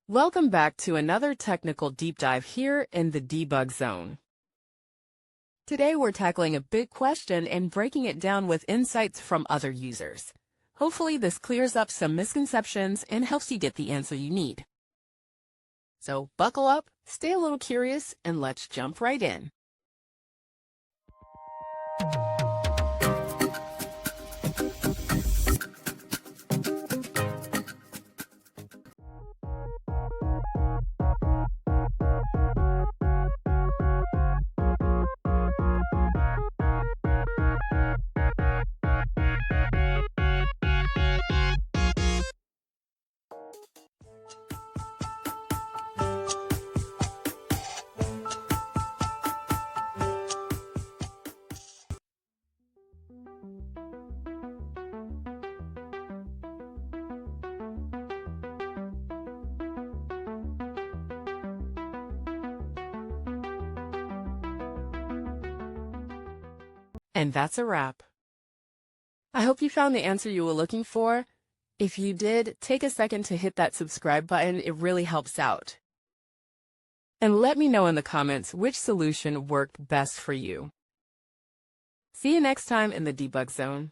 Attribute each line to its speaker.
Speaker 1: Welcome back to another technical deep dive here in the debug zone. Today we're tackling a big question and breaking it down with insights from other users. Hopefully this clears up some misconceptions and helps you get the answer you need. So buckle up, stay a little curious, and let's jump right in. And that's a wrap. I hope you found the answer you were looking for. If you did, take a second to hit that subscribe button. It really helps out. And let me know in the comments which solution worked best for you. See you next time in the debug zone.